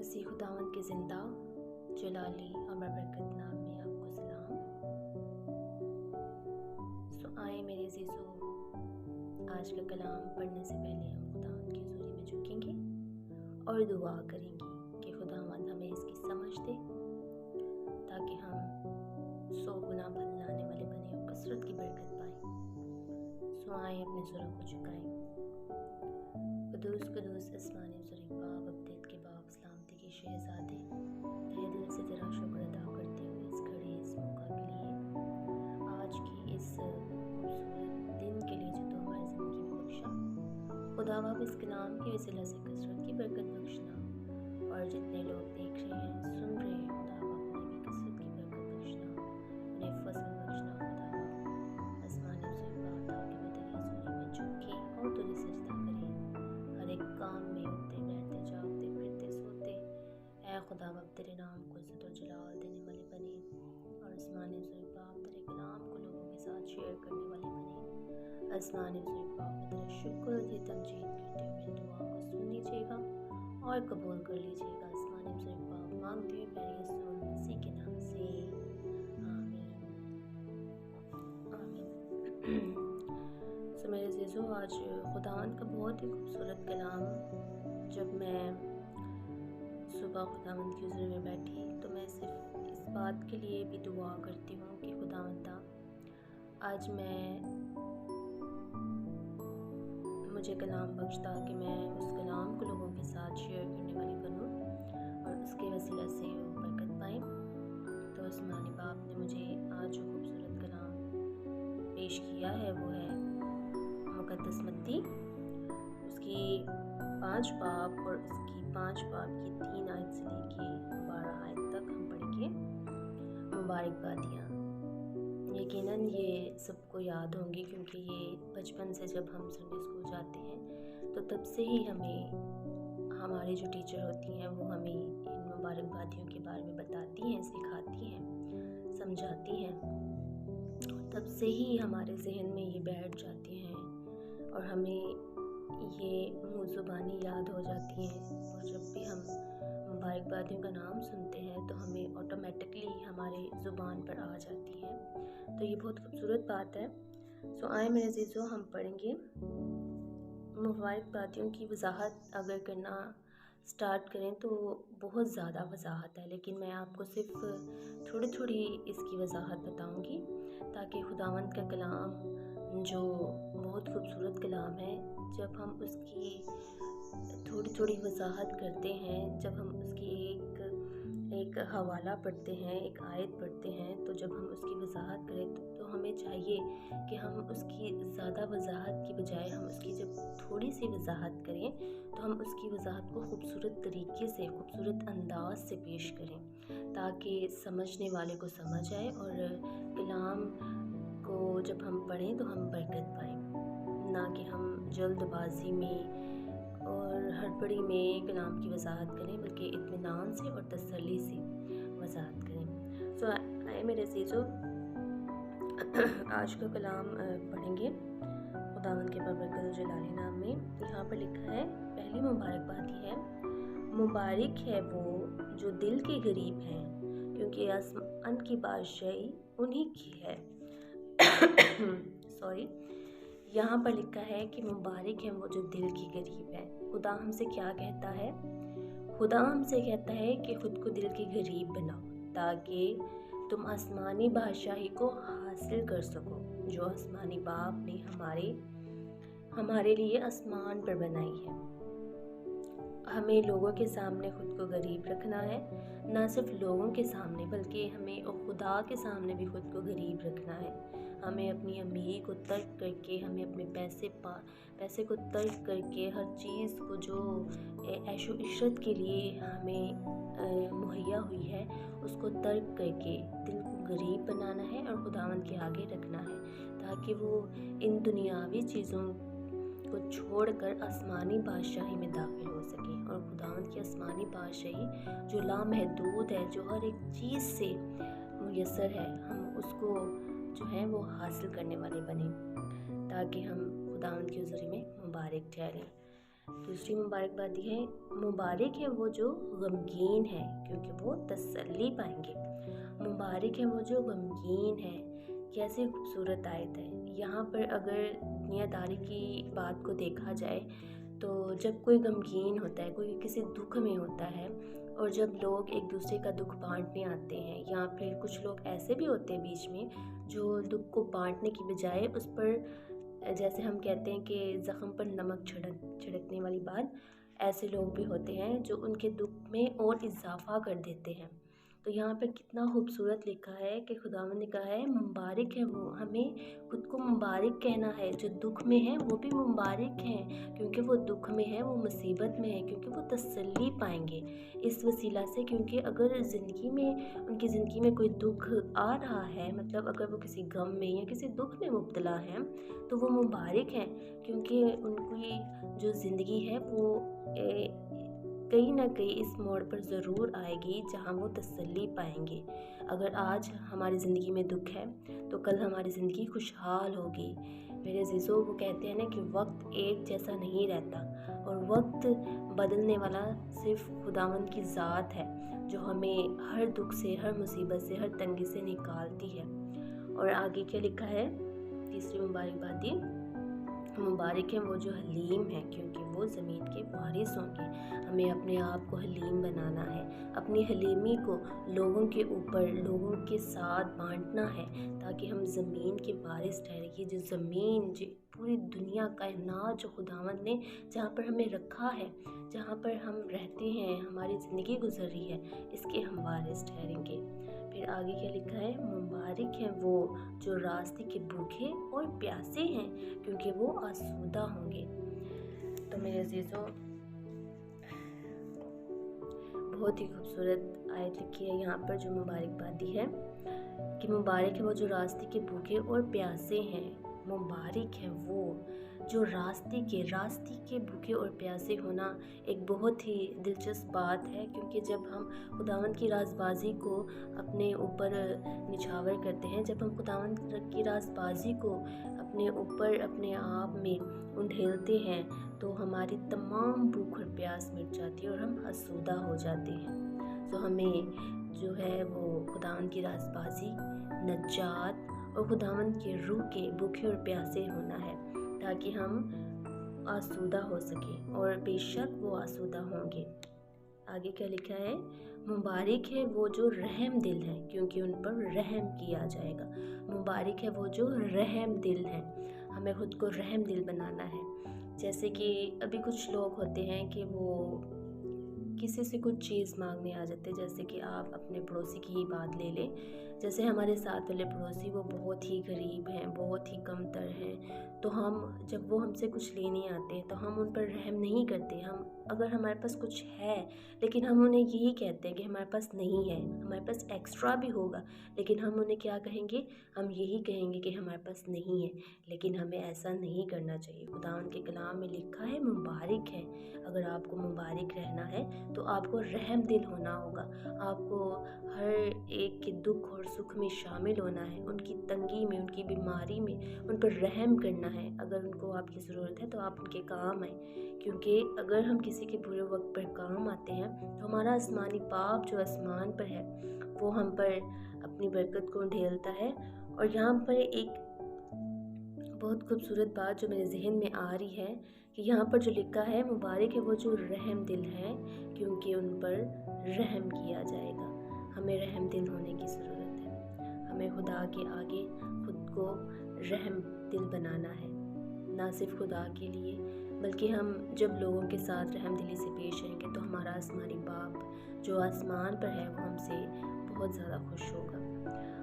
किसी खुदावंद के ज़िंदा जलाली और बरकत नाम में आपको सलाम। आए मेरे अज़ीज़ों, आज का कलाम पढ़ने से पहले हम खुदावंद की हुज़ूरी में झुकेंगे और दुआ करेंगे कि खुदावंद हमें इसकी समझ दे ताकि हम 100 गुना फल लाने वाले बने और कसरत की बरकत पाएँ। आए अपने सुरों को झुकाएं। कुदूस कुदूस आसमानी ज़ुरीक बाब अब्देल के बाब सलामती के शहज़ादे, तहे दिल से तेरा शुक्र अदा करते हुए इस घड़ी इस मौका के लिए, आज की इस खूबसूरत दिन के लिए जो तो हमारी ज़िंदगी में बख्शा। खुदा बाप इस कलाम की वसीला से कसरत की बरकत बख्शना, और जितने लोग देख रहे हैं सुन रहे हैं खुदा बाप उन्हें भी कसरत की बरकत बख्शना, उन्हें फसल बख्शना। खुदा बाप आसमानी ज़ुरीक बाब ताकि वो तेरी हुज़ूरी में झुके और तुझे सजदा करें, हर एक काम में उठते बैठते जागते फिरते सोते ऐ खुदा बाप तेरे नाम को इज़्ज़त और जलाल देने वाले बने, और आसमानी ज़ुरीक बाप तेरे कलाम को लोगों के साथ शेयर करने वाले बने। आसमानी ज़ुरीक बाप मैं तेरा शुक्र और तेरी तमजीद करते हुए मेरी दुआ को सुन लीजिएगा और कबूल कर लीजिएगा। आसमानी ज़ुरीक बाप मांगते हुए प्यारे यीशु मसीह के नाम से आमीन आमीन। तो मेरे अज़ीज़ों, आज खुदावंद का बहुत ही खूबसूरत कलाम, जब मैं सुबह खुदावंद की हुज़ूरी में बैठी तो मैं सिर्फ इस बात के लिए भी दुआ करती हूँ कि खुदावंदा आज मुझे कलाम बख्शता कि मैं उस कलाम को लोगों के साथ शेयर करने वाली बनूँ और उसके वसीला से वो बरकत पाएँ। तो आसमानी बाप ने मुझे आज जो खूबसूरत कलाम पेश किया है वो है मुक़द्दस मत्ती, उसकी 5 बाब और उसकी 5 बाब की 3 आयत से लेके 12 आयत तक हम पढ़ेंगे। मुबारकबादियाँ यकीनन ये सबको याद होंगी, क्योंकि ये बचपन से जब हम संडे स्कूल जाते हैं तो तब से ही हमें हमारी जो टीचर होती हैं वो हमें इन मुबारकबादियों के बारे में बताती हैं, सिखाती हैं, समझाती हैं। तब से ही हमारे जहन में ये बैठ जाती हैं और हमें ये मुँह ज़ुबानी याद हो जाती हैं, और जब भी हम मुबारकबादियों का नाम सुनते हैं तो हमें ऑटोमेटिकली हमारे ज़ुबान पर आ जाती है। तो ये बहुत खूबसूरत बात है। आए मेरे अज़ीज़ों, हम पढ़ेंगे। मुबारकबादियों की वजाहत अगर करना स्टार्ट करें तो बहुत ज़्यादा वजाहत है, लेकिन मैं आपको सिर्फ थोड़ी थोड़ी इसकी वजाहत बताऊंगी ताकि खुदावंद का कलाम जो बहुत खूबसूरत कलाम है, जब हम उसकी थोड़ी थोड़ी वजाहत करते हैं, जब हम उसकी एक हवाला पढ़ते हैं, एक आयत पढ़ते हैं, तो जब हम उसकी वजाहत करें तो हमें चाहिए कि हम उसकी ज़्यादा वजाहत की बजाय हम उसकी जब थोड़ी सी वजाहत करें तो हम उसकी वजाहत को खूबसूरत तरीके से, खूबसूरत अंदाज से पेश करें ताकि समझने वाले को समझ आए और कलाम को जब हम पढ़ें तो हम बरकत पाएँ, ना कि हम जल्दबाजी में और हड़बड़ी में कलाम की वजाहत करें, बल्कि इत्मीनान से और तसल्ली से वजाहत करें। आए मेरे अज़ीज़ों, आज का कलाम पढ़ेंगे खुदावंद के बरकत जलाली नाम में। यहाँ पर लिखा है, पहली मुबारकबादी है, मुबारक है वो जो दिल के गरीब हैं, क्योंकि आसमान की बादशाही उन्हीं की है। यहाँ पर लिखा है कि मुबारक है वो जो दिल की गरीब है। खुदा हमसे क्या कहता है? खुदा हमसे कहता है कि खुद को दिल के गरीब बनाओ ताकि तुम आसमानी बादशाही को हासिल कर सको, जो आसमानी बाप ने हमारे लिए आसमान पर बनाई है। हमें लोगों के सामने खुद को गरीब रखना है, ना सिर्फ लोगों के सामने बल्कि हमें और खुदा के सामने भी खुद को गरीब रखना है। हमें अपनी अमीरी को तर्क करके, हमें अपने पैसे को तर्क करके, हर चीज़ को जो ऐशो इशरत के लिए हमें मुहैया हुई है उसको तर्क करके दिल को गरीब बनाना है और खुदावंद के आगे रखना है, ताकि वो इन दुनियावी चीज़ों को छोड़कर आसमानी बादशाही में दाखिल हो सके। और खुदावंद की आसमानी बादशाही जो लामहदूद है, जो हर एक चीज़ से मुयस्सर है, हम उसको जो है वो हासिल करने वाले बने, ताकि हम खुदावंद की हुज़ूरी में मुबारक ठहरें। दूसरी मुबारकबादी है, मुबारक है वो जो गमगीन है क्योंकि वो तसल्ली पाएंगे। मुबारक है वो जो गमगीन है। कैसी खूबसूरत आयत है। यहाँ पर अगर दुनियादारी की बात को देखा जाए तो जब कोई गमगीन होता है, कोई किसी दुख में होता है, और जब लोग एक दूसरे का दुख बांटने आते हैं, या फिर कुछ लोग ऐसे भी होते हैं बीच में जो दुख को बांटने की बजाय उस पर, जैसे हम कहते हैं कि ज़ख्म पर नमक छिड़कने वाली बात, ऐसे लोग भी होते हैं जो उनके दुख में और इजाफा कर देते हैं। तो यहाँ पर कितना खूबसूरत लिखा है कि खुदावंद ने कहा है मुबारक है वो, हमें खुद को मुबारक कहना है। जो दुख में है वो भी मुबारक हैं क्योंकि वो दुख में है, वो मुसीबत में है, क्योंकि वो तसल्ली पाएंगे इस वसीला से। क्योंकि अगर उनकी ज़िंदगी में कोई दुख आ रहा है, मतलब अगर वो किसी गम में या किसी दुख में मुब्तला हैं, तो वो मुबारक हैं क्योंकि उनकी जो ज़िंदगी है वो कहीं ना कहीं इस मोड़ पर ज़रूर आएगी जहाँ वो तसल्ली पाएंगे। अगर आज हमारी ज़िंदगी में दुख है तो कल हमारी ज़िंदगी खुशहाल होगी। मेरे अज़ीज़ों, वो कहते हैं ना कि वक्त एक जैसा नहीं रहता, और वक्त बदलने वाला सिर्फ खुदावंद की ज़ात है जो हमें हर दुख से, हर मुसीबत से, हर तंगी से निकालती है। और आगे क्या लिखा है, तीसरी मुबारकबादी, मुबारक है वो जो हलीम है क्योंकि वो ज़मीन के वारिस होंगे। हमें अपने आप को हलीम बनाना है, अपनी हलीमी को लोगों के ऊपर, लोगों के साथ बांटना है ताकि हम ज़मीन के वारिस ठहरें। ये जो ज़मीन, जो पूरी दुनिया कायनात जो खुदावंद ने जहाँ पर हमें रखा है, जहाँ पर हम रहते हैं, हमारी ज़िंदगी गुजर रही है, इसके हम वारिस ठहरेंगे। फिर आगे क्या लिखा है, मुबारक है वो जो रास्ते के भूखे और प्यासे हैं क्योंकि वो आसूदा होंगे। तो मेरे अजीज़ों, बहुत ही खूबसूरत आयत लिखी है यहाँ पर जो मुबारकबादी है कि मुबारक है वो जो रास्ते के भूखे और प्यासे हैं। मुबारक है वो जो रास्ते के भूखे और प्यासे होना एक बहुत ही दिलचस्प बात है, क्योंकि जब हम खुदावंद की राजबाजी को अपने ऊपर निछावर करते हैं, जब हम खुदावंद की राजबाजी को अपने ऊपर, अपने आप में उंडेलते हैं, तो हमारी तमाम भूख और प्यास मिट जाती है और हम आसूदा हो जाते हैं। तो हमें जो है वो खुदावंद की राजबाजी, नजात और खुदावंद के रूह के भूखे और प्यासे होना है ताकि हम आसूदा हो सकें, और बेशक वो आसूदा होंगे। आगे क्या लिखा है, मुबारक है वो जो रहम दिल है क्योंकि उन पर रहम किया जाएगा। मुबारक है वो जो रहम दिल है। हमें खुद को रहम दिल बनाना है। जैसे कि अभी कुछ लोग होते हैं कि वो किसी से कुछ चीज़ मांगने आ जाते हैं। जैसे कि आप अपने पड़ोसी की ही बात ले लें, जैसे हमारे साथ वाले पड़ोसी वो बहुत ही गरीब हैं, बहुत ही कमतर हैं, तो हम जब वो हमसे कुछ लेने आते हैं तो हम उन पर रहम नहीं करते। हम अगर हमारे पास कुछ है लेकिन हम उन्हें यही कहते हैं कि हमारे पास नहीं है, हमारे पास एक्स्ट्रा भी होगा, लेकिन हम उन्हें क्या कहेंगे, हम यही कहेंगे कि हमारे पास नहीं है। लेकिन हमें ऐसा नहीं करना चाहिए। खुदावंद के कलाम में लिखा है मुबारक है। अगर आपको मुबारक रहना है तो आपको रहम दिल होना होगा। आपको हर एक के दुख और सुख में शामिल होना है, उनकी तंगी में, उनकी बीमारी में उन पर रहम करना है। अगर उनको आपकी ज़रूरत है तो आप उनके काम आएँ, क्योंकि अगर हम किसी के बुरे वक्त पर काम आते हैं तो हमारा आसमानी बाप जो आसमान पर है वो हम पर अपनी बरकत को ढेलता है। और यहाँ पर एक बहुत खूबसूरत बात जो मेरे जहन में आ रही है कि यहाँ पर जो लिखा है, मुबारक है वो जो रहम दिल है क्योंकि उन पर रहम किया जाएगा। हमें रहम दिल होने की ज़रूरत है। हमें खुदा के आगे खुद को रहम दिल बनाना है, ना सिर्फ खुदा के लिए बल्कि हम जब लोगों के साथ रहम दिली से पेश आएंगे तो हमारा आसमानी बाप जो आसमान पर है वो हमसे बहुत ज़्यादा खुश होगा।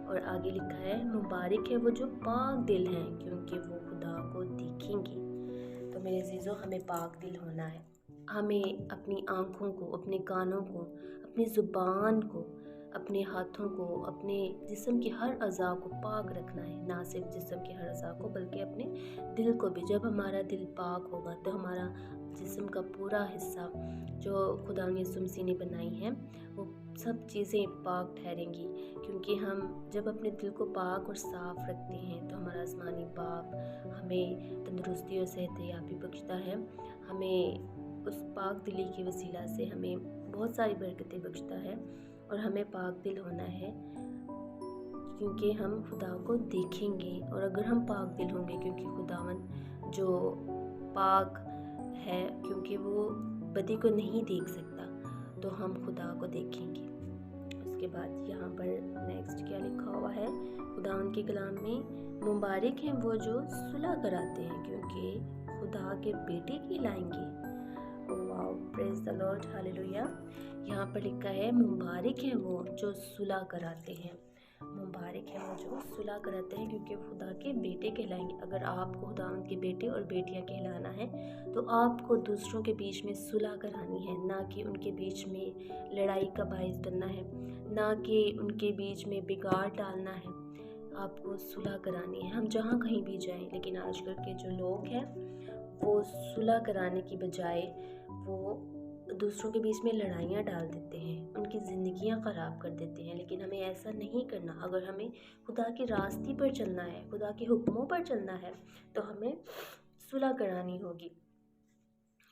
और आगे लिखा है, मुबारक है वो जो पाक दिल हैं क्योंकि वो खुदा को देखेंगे। तो मेरे अजीज़ों, हमें पाक दिल होना है। हमें अपनी आँखों को, अपने कानों को, अपनी ज़ुबान को, अपने हाथों को, अपने जिस्म के हर अज़ा को पाक रखना है। ना सिर्फ जिस्म के हर अज़ा को बल्कि अपने दिल को भी। जब हमारा दिल पाक होगा तो हमारा जिस्म का पूरा हिस्सा जो खुदा ने सुमसी ने बनाई है वो सब चीज़ें पाक ठहरेंगी, क्योंकि हम जब अपने दिल को पाक और साफ़ रखते हैं तो हमारा आसमानी बाप हमें तंदुरुस्ती और सेहतयाबी बख्शता है, हमें उस पाक दिली के वसीला से हमें बहुत सारी बरकतें बख्शता है। और हमें पाक दिल होना है क्योंकि हम खुदा को देखेंगे, और अगर हम पाक दिल होंगे क्योंकि खुदावंद जो पाक है, क्योंकि वो बदी को नहीं देख सकता, तो हम खुदा को देखेंगे। उसके बाद यहाँ पर नेक्स्ट क्या लिखा हुआ है खुदावंद के कलाम में, मुबारक हैं वो जो सुलह कराते हैं क्योंकि खुदा के बेटे कहलाएंगे। Wow, praise the Lord, hallelujah. यहाँ पर लिखा है मुबारक हैं वो जो सुलह कराते हैं, मुबारक है वो जो सुलह कराते हैं क्योंकि खुदा के बेटे कहलाएंगे। अगर आपको खुदा के बेटे और बेटियां कहलाना है तो आपको दूसरों के बीच में सुलह करानी है, ना कि उनके बीच में लड़ाई का बायस बनना है, ना कि उनके बीच में बिगाड़ डालना है। आपको सुलह करानी है, हम जहाँ कहीं भी जाएं। लेकिन आजकल के जो लोग हैं वो सुलह कराने की बजाय वो दूसरों के बीच में लड़ाइयाँ डाल देते हैं, उनकी ज़िंदगियाँ ख़राब कर देते हैं। लेकिन हमें ऐसा नहीं करना। अगर हमें खुदा की रास्ते पर चलना है, खुदा के हुक्मों पर चलना है, तो हमें सुलह करानी होगी,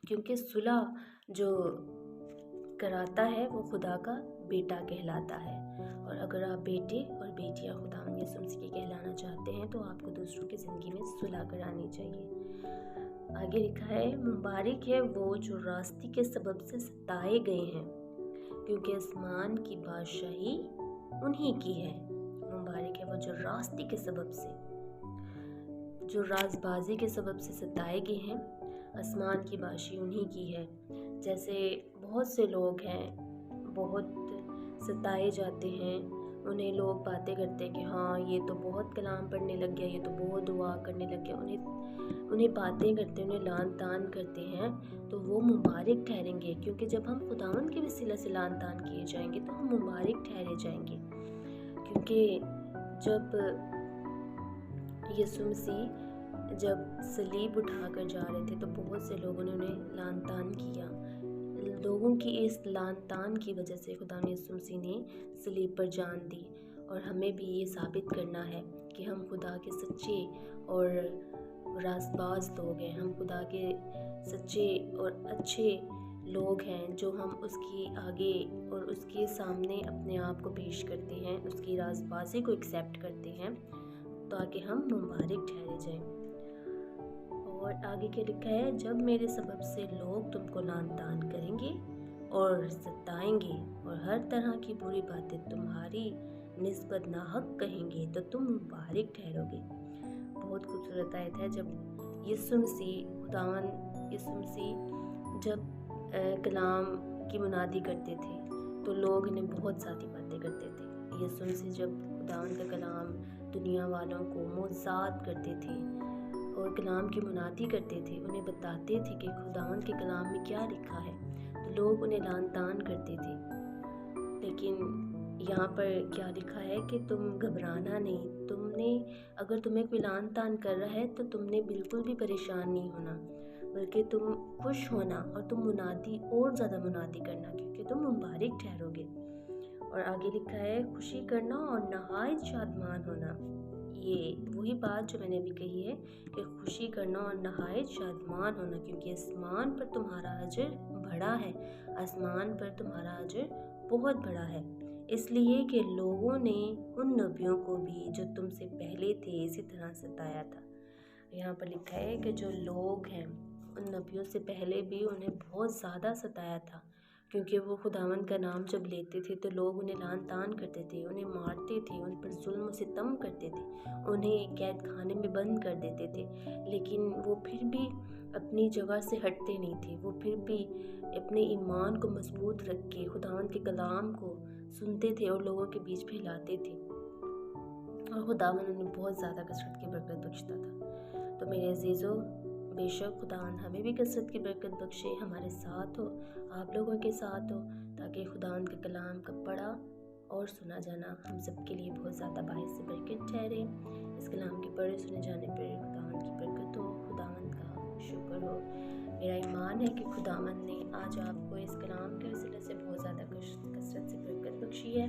क्योंकि सुलह जो कराता है वो खुदा का बेटा कहलाता है। और अगर आप बेटे और बेटियाँ खुदा यीशु मसीह के कहलाना चाहते हैं तो आपको दूसरों की ज़िंदगी में सुलह करानी चाहिए। आगे लिखा है मुबारक है वो जो रास्ते के सबब से सताए गए हैं क्योंकि आसमान की बादशाही उन्हीं की है। मुबारक है वो जो रास्ते के सबब से, जो राजबाजी के सबब से सताए गए हैं, आसमान की बादशाही उन्हीं की है। जैसे बहुत से लोग हैं, बहुत सताए जाते हैं, उन्हें लोग बातें करते हैं कि हाँ ये तो बहुत कलाम पढ़ने लग गया, ये तो बहुत दुआ करने लग गया, उन्हें बातें करते हैं, उन्हें लान तान करते हैं, तो वो मुबारक ठहरेंगे। क्योंकि जब हम खुदावंद के वसीला से लान तान किए जाएंगे तो हम मुबारक ठहरे जाएंगे। क्योंकि जब यीशु मसीह जब सलीब उठाकर जा रहे थे तो बहुत से लोगों ने उन्हें लान तान किया। लोगों की इस लान तान की वजह से खुदा यीशु मसीह ने सलीब पर जान दी। और हमें भी ये साबित करना है कि हम खुदा के सच्चे और राजबाज लोग हैं, हम खुदा के सच्चे और अच्छे लोग हैं, जो हम उसकी आगे और उसके सामने अपने आप को पेश करते हैं, उसकी राजबाजी को एक्सेप्ट करते हैं, ताकि हम मुबारक ठहरे जाएं। और आगे क्या लिखा है, जब मेरे सबब से लोग तुमको लान तान करेंगे और सताएंगे और हर तरह की बुरी बातें तुम्हारी निस्बत नाहक कहेंगे तो तुम मुबारक ठहरोगे। बहुत खूबसूरत आयत है। जब यीशु मसीह खुदावन यीशु मसीह जब कलाम की मुनादी करते थे तो लोग इन्हें बहुत सारी बातें करते थे। यीशु मसीह जब खुदावन का कलाम दुनिया वालों को मोज़ात करते थे और कलाम की मुनादी करते थे, उन्हें बताते थे कि खुदावन के कलाम में क्या लिखा है, तो लोग उन्हें लान तान करते थे। लेकिन यहाँ पर क्या लिखा है कि तुम घबराना नहीं, अगर तुम्हें कोई लान तान कर रहा है तो तुमने बिल्कुल भी परेशान नहीं होना, बल्कि तुम खुश होना और तुम मुनादी और ज़्यादा मुनादी करना, क्योंकि तुम मुबारक ठहरोगे। और आगे लिखा है खुशी करना और नहायत शादमान होना। ये वही बात जो मैंने अभी कही है कि खुशी करना और नहायत शादमान होना, क्योंकि आसमान पर तुम्हारा अजर बड़ा है, आसमान पर तुम्हारा अजर बहुत बड़ा है, इसलिए कि लोगों ने उन नबियों को भी जो तुमसे पहले थे इसी तरह सताया था। यहाँ पर लिखा है कि जो लोग हैं उन नबियों से पहले भी उन्हें बहुत ज़्यादा सताया था, क्योंकि वो खुदावंद का नाम जब लेते थे तो लोग उन्हें लान तान करते थे, उन्हें मारते थे, उन पर जुल्म सितम करते थे, उन्हें कैद खाने में बंद कर देते थे। लेकिन वो फिर भी अपनी जगह से हटते नहीं थे, वो फिर भी अपने ईमान को मजबूत रख के खुदावंद के कलाम को सुनते थे और लोगों के बीच फैलाते थे, और खुदावंद उन्हें बहुत ज़्यादा कसरत की बरकत बख्शता था। तो मेरे अजीज़ों, बेशक खुदावंद हमें भी कसरत की बरकत बख्शे, हमारे साथ हो, आप लोगों के साथ हो, ताकि खुदावंद के कलाम का पढ़ा और सुना जाना हम सब के लिए बहुत ज़्यादा बाइस से बरकत ठहरे। इस कलाम के पढ़े सुने जाने पर खुदावंद की बरकत हो, खुदावंद का शुक्र हो। मेरा ईमान है कि खुदावंद ने आज आपको इस कलाम के वसीले से बहुत ज़्यादा कसरत से बरकत बख्शी है।